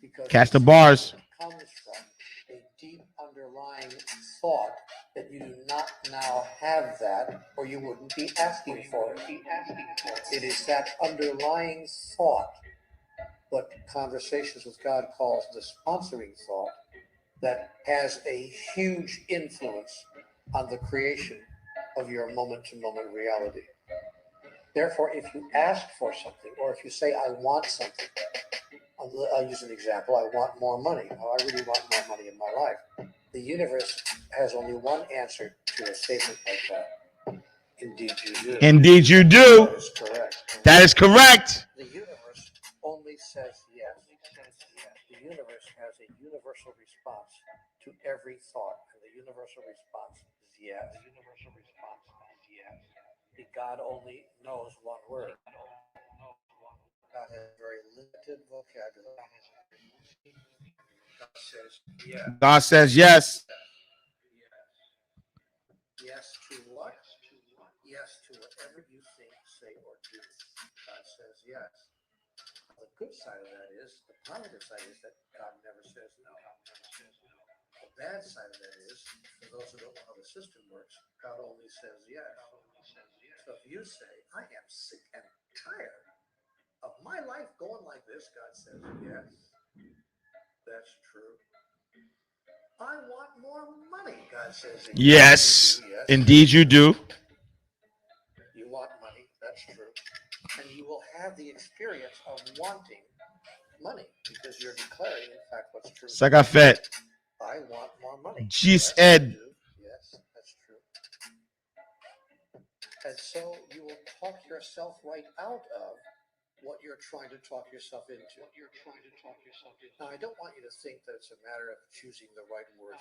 Because Catch the bars. Comes from a deep underlying thought that you do not now have that, or you wouldn't be asking for it. It is that underlying thought, what Conversations with God calls the sponsoring thought, that has a huge influence on the creation of your moment-to-moment reality. Therefore, if you ask for something, or if you say, I want something, I'll use an example. I want more money. Well, I really want more money in my life. The universe has only one answer to a statement like that. Indeed, you do. Indeed, you do. That is correct. That is correct. The universe only says yes. The universe has a universal response to every thought, and the universal response is yes. The God only knows one word. God has a very limited vocabulary. God says yes. God says yes. Yes to what? Yes to whatever you think, say, or do. God says yes. The good side of that is, the positive side is that God never says no. The bad side of that is, for those who don't know how the system works, God only says yes. So if you say, I am sick and tired of my life going like this, God says yes. That's true. I want more money, God says Yes. yes. Indeed, you do. You want money, that's true. And you will have the experience of wanting money because you're declaring, in fact, what's true. Saga Fett. I want more money. Jeez, Yes, I Ed. do. Yes, that's true. And so you will talk yourself right out of what you're trying to talk yourself into. Now, I don't want you to think that it's a matter of choosing the right words.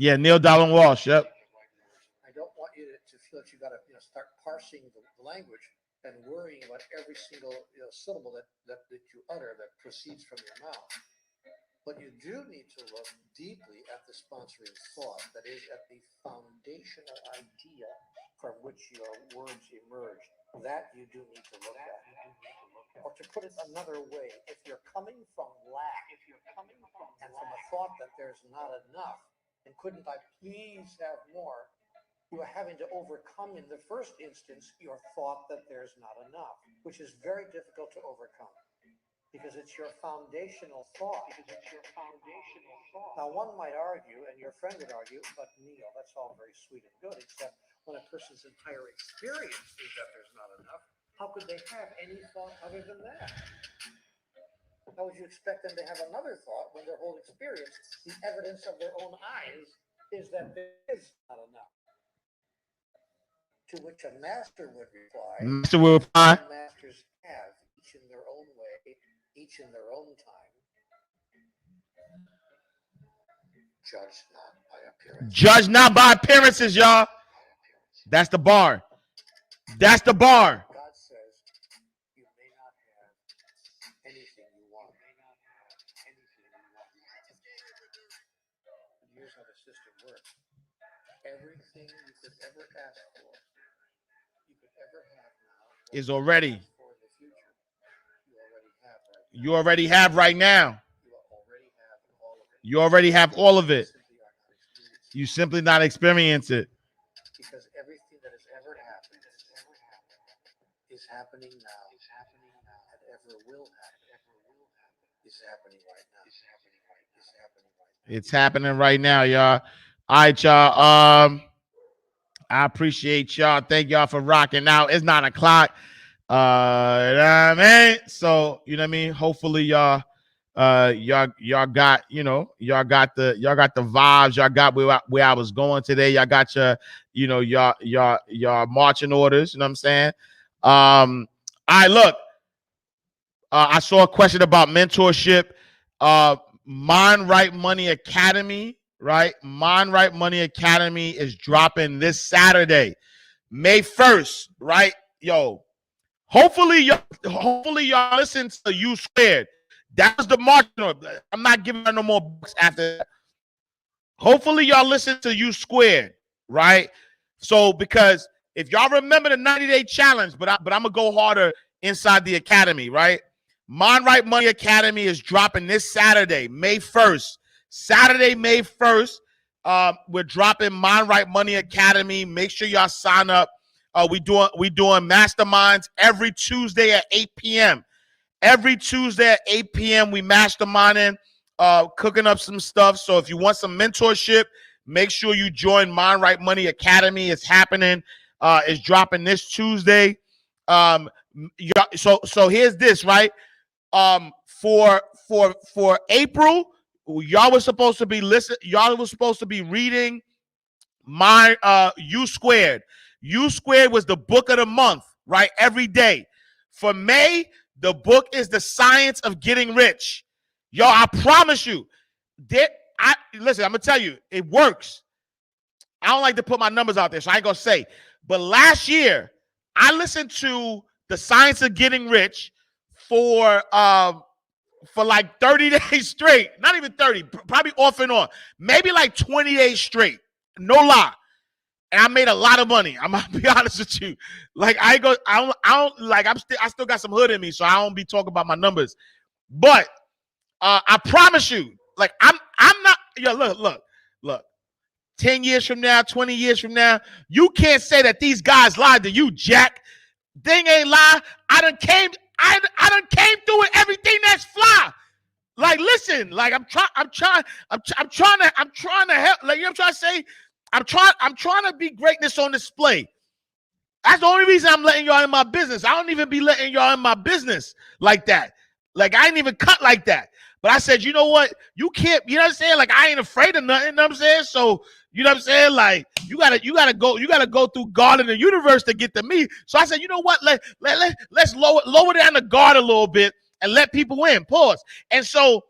Yeah, Neil Donald Walsh. Yep. I don't want you to feel that you got to start parsing the language and worrying about every single syllable that you utter that proceeds from your mouth. But you do need to look deeply at the sponsoring thought, that is, at the foundational idea from which your words emerge. That you do need to look at. Or to put it another way, if you're coming from lack, and from a thought that there's not enough, and couldn't I please have more, you are having to overcome in the first instance your thought that there's not enough, which is very difficult to overcome. Because it's your foundational thought. Now, one might argue, and your friend would argue, but Neil, that's all very sweet and good, except when a person's entire experience is that there's not enough, how could they have any thought other than that? How would you expect them to have another thought when their whole experience, the evidence of their own eyes, is that there is not enough? To which a master would reply, Master will reply. masters have, each in their own way, each in their own time. Judge not by appearance. Judge not by appearances, y'all. That's the bar. That's the bar. God says you may not have anything you want. Here's how the system works. Everything you could ever ask for, you could ever have now, Is already. for in the future, You already have right now. You already have all of it. You already have all of it. Simply are not experiencing. You simply not experience it. Because everything that has ever happened is happening now, and ever will happen, is happening right now. It's happening right now, y'all. All right, y'all. I appreciate y'all. Thank y'all for rocking out. It's 9 o'clock. You know what I mean? So, you know what I mean? Hopefully y'all y'all got, y'all got the vibes. Y'all got where I was going today. Y'all got your, y'all marching orders, you know what I'm saying? All right, look. I saw a question about mentorship. Mind Right Money Academy, right? Mind Right Money Academy is dropping this Saturday, May 1st, right? Yo, hopefully y'all listen to U Squared. That was the marketing order. I'm not giving her no more books after that. Hopefully y'all listen to U Squared, right? So, because if y'all remember the 90-day challenge, but I'm gonna go harder inside the academy, right? Mind Right Money Academy is dropping this Saturday, May 1st. Saturday, May 1st. We're dropping Mind Right Money Academy. Make sure y'all sign up. We doing masterminds every Tuesday at 8 p.m. Every Tuesday at 8 p.m. we masterminding, cooking up some stuff. So if you want some mentorship, make sure you join Mind Right Money Academy. It's happening. It's dropping this Tuesday. So here's this, right? for April, y'all was supposed to be y'all was supposed to be reading my U Squared. U Squared was the book of the month, right? Every day. For May, the book is The Science of Getting Rich. Yo, I promise you. Listen, I'm gonna tell you, it works. I don't like to put my numbers out there, so I ain't gonna say. But last year, I listened to The Science of Getting Rich for like 30 days straight. Not even 30, probably off and on. Maybe like 20 days straight. No lie. And I made a lot of money. I'm gonna be honest with you. Like I still got some hood in me, so I don't be talking about my numbers. But I promise you, like I'm not. Yo, look. 10 years from now, 20 years from now, you can't say that these guys lied to you, Jack. Thing ain't lie. I done came through with everything that's fly. Like, listen, like I'm trying to help. Like, you know what I'm trying to say? I'm trying to be greatness on display. That's the only reason I'm letting y'all in my business. I don't even be letting y'all in my business like that. Like, I ain't even cut like that. But I said, you know what? You can't, you know what I'm saying? Like, I ain't afraid of nothing, you know what I'm saying? So, you know what I'm saying? Like, you gotta go through God and the universe to get to me. So I said, you know what? Let's lower down the guard a little bit and let people in. Pause. And so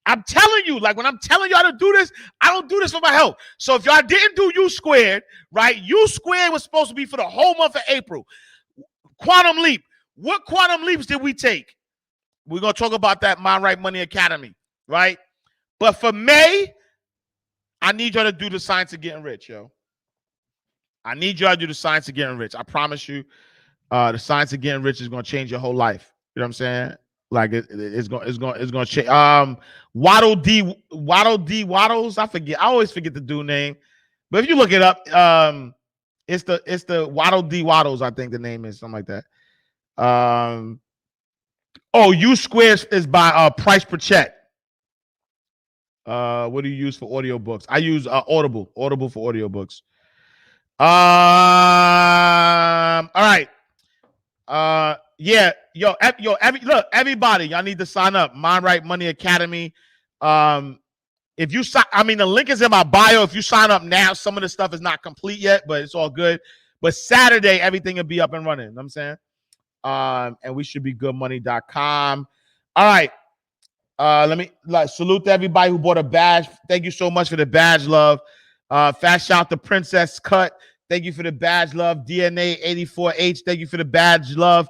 I'm telling you, like when I'm telling y'all to do this, I don't do this for my health. So if y'all didn't do U Squared, right? U Squared was supposed to be for the whole month of April. Quantum Leap. What quantum leaps did we take? We're going to talk about that Mind Right Money Academy, right? But for May, I need y'all to do the science of getting rich, yo. I need y'all to do the science of getting rich. I promise you, the science of getting rich is going to change your whole life. You know what I'm saying? Like it's going to change. Waddles. I forget. I always forget the dude name. But if you look it up, it's the Waddle D Waddles, I think the name is, something like that. U Squared is by Price Per Check. What do you use for audiobooks? I use Audible for audiobooks. All right. Everybody, y'all need to sign up. Mind Right Money Academy. If you sign, the link is in my bio. If you sign up now, some of the stuff is not complete yet, but it's all good. But Saturday, everything will be up and running. You know what I'm saying? And we should be goodmoney.com. All right. Let me salute to everybody who bought a badge. Thank you so much for the badge, love. Fast shout to Princess Cut. Thank you for the badge, love. DNA 84H. Thank you for the badge, love.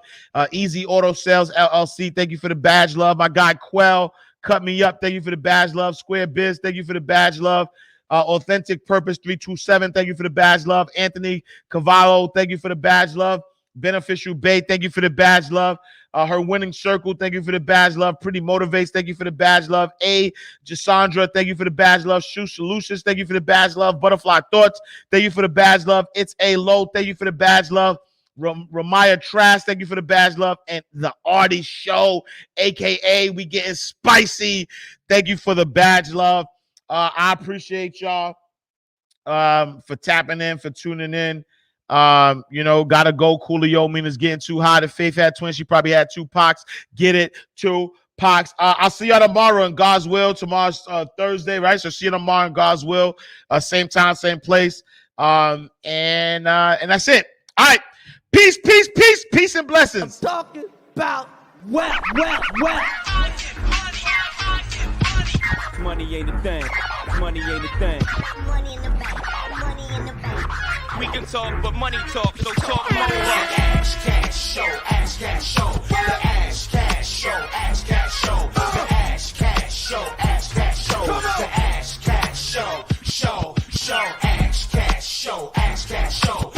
Easy Auto Sales LLC. Thank you for the badge, love. My guy Quell, Cut Me Up. Thank you for the badge, love. Square Biz. Thank you for the badge, love. Authentic Purpose 327. Thank you for the badge, love. Anthony Cavallo. Thank you for the badge, love. Beneficial Bay, thank you for the badge, love. Her Winning Circle, thank you for the badge, love. Pretty Motivates, thank you for the badge, love. Jasandra, thank you for the badge, love. Shoe Solutions, thank you for the badge, love. Butterfly Thoughts, thank you for the badge, love. It's A Low, thank you for the badge, love. Ramaya Trask, thank you for the badge, love. And the Artie Show, aka We Getting Spicy, thank you for the badge, love. I appreciate y'all for tapping in, for tuning in. Gotta go. Coolio mean it's getting too hot. If Faith had twins, she probably had 2 Pacs. Get it, 2 Pacs. I'll see y'all tomorrow in God's will. Tomorrow's Thursday, right? So see you tomorrow in God's will. Same time, same place. And that's it. All right. Peace and blessings. I'm talking about well. Money ain't a thing. Money ain't a thing. Money in the bank. Money in the bank. We can talk, but money talk, so talk more. Ash Cash Show, Ash Cash Show, the Ash Cash Show, Ash Cash Show, the Ash Cash Show, Ash Cash Show, the Ash Cash Show, Ash Cash Show, Ash Cash Show.